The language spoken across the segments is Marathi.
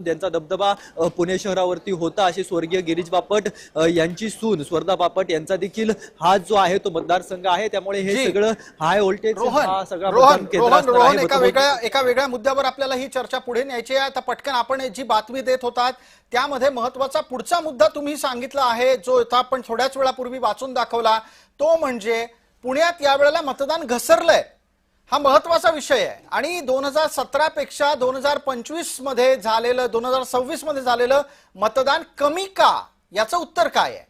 त्यांचा दबदबा पुणे शहरावरती होता अशी स्वर्गीय गिरीश बापट यांची सून स्वर्धा बापट यांचा देखील हा जो आहे तो मतदारसंघ आहे। त्यामुळे हे सगळं हाय व्होल्टेज हा सगळा मतदान केंद्र असणार आहे। एका वेगळ्या मुद्द्यावर आपल्याला ही चर्चा पुढे न्यायची आहे। आता पटकन आपण जी बातमी देत होतात त्यामध्ये महत्त्वाचा पुढचा मुद्दा तुम्ही सांगितला आहे, जो आपण थोड्याच वेळापूर्वी वाचून दाखवला, तो म्हणजे पुण्यात यावेळेला मतदान घसरलंय। हा महत्त्वाचा विषय आहे आणि 2017 पेक्षा 2025 मध्ये झालेलं 2026 मध्ये झालेलं मतदान कमी का, याचं उत्तर काय आहे?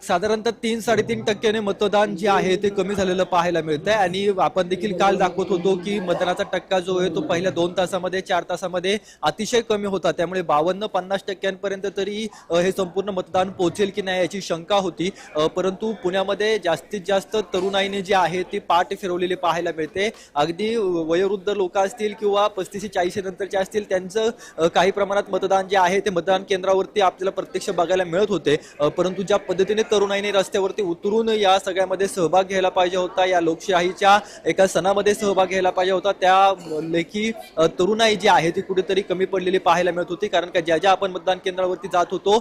साधारणतः 3-3.5% मतदान जे आहे ते कमी झालेलं पाहायला मिळतंय आणि आपण देखील काल दाखवत होतो की मतदानाचा टक्का जो आहे तो पहिल्या 2 तासामध्ये 4 तासामध्ये अतिशय कमी होता। त्यामुळे 52-50% तरी हे संपूर्ण मतदान पोहोचेल की नाही याची शंका होती, परंतु पुण्यामध्ये जास्तीत जास्त तरुणाईने जे आहे ती पाठ फिरवलेली पाहायला मिळते। अगदी वयोवृद्ध लोक असतील किंवा 35-40 नंतरचे असतील त्यांचं काही प्रमाणात मतदान जे आहे ते मतदान केंद्रावरती आपल्याला प्रत्यक्ष बघायला मिळत होते, परंतु ज्या पद्धतीने तरुणाईने रस्त्यावरती उतरून या सगळ्यामध्ये सहभाग घ्यायला पाहिजे होता, या लोकशाहीच्या एका सणामध्ये सहभाग घ्यायला पाहिजे होता, त्या लेखी तरुणाई जी आहे ती कुठेतरी कमी पडलेली पाहायला मिळत होती। कारण का ज्या आपण मतदान केंद्रावरती जात होतो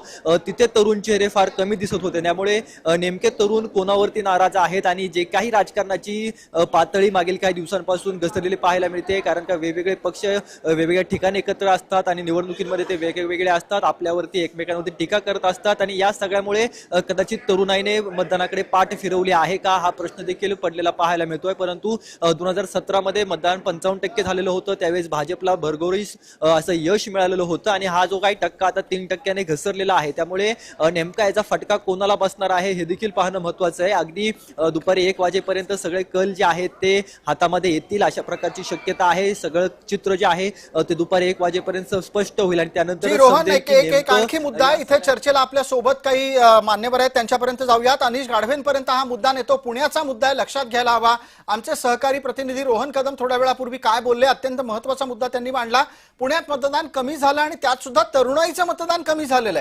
तिथे तरुण चेहरे फार कमी दिसत होते। त्यामुळे नेमके तरुण कोणावरती नाराज आहेत आणि जे काही राजकारणाची पातळी मागील काही दिवसांपासून घसरलेली पाहायला मिळते, कारण का वेगवेगळे पक्ष वेगवेगळ्या ठिकाणी एकत्र असतात आणि निवडणुकीमध्ये ते वेगवेगळे असतात, आपल्यावरती एकमेकांवरती टीका करत असतात आणि या सगळ्यामुळे कदाचित तरुणाईने मतदानाकडे पाठ फिरवली आहे का हा प्रश्न देखील पडलेला पाहायला मिळतोय। परंतु 2017 मध्ये मतदान 55% झालेलं होतं, त्यावेळेस भाजपला भरघोस असं यश मिळालेलं होतं आणि हा जो काही टक्का आता 3% घसरलेला आहे, त्यामुळे नेमका याचा फटका कोणाला बसणार आहे हे देखील पाहणं महत्वाचं आहे। अगदी दुपारी 1 वाजेपर्यंत सगळे कल जे आहेत ते हातामध्ये येतील अशा प्रकारची शक्यता आहे। सगळं चित्र जे आहे ते दुपारी 1 वाजेपर्यंत स्पष्ट होईल आणि त्यानंतर रोहन एक आणखी मुद्दा इथे चर्चेला आपल्या सोबत काही मान्यवर आहेत त्यांच्यापर्यंत जाऊयात। अनिश गाढवेंपर्यंत हा मुद्दा नेतो, पुण्याचा मुद्दा आहे, लक्षात घ्यायला हवा। आमचे सहकारी प्रतिनिधी रोहन कदम थोड्या वेळापूर्वी काय बोलले, अत्यंत महत्त्वाचा मुद्दा त्यांनी मांडला। पुण्यात मतदान कमी झालं आणि त्यात सुद्धा तरुणाईचं मतदान कमी झालेलं आहे।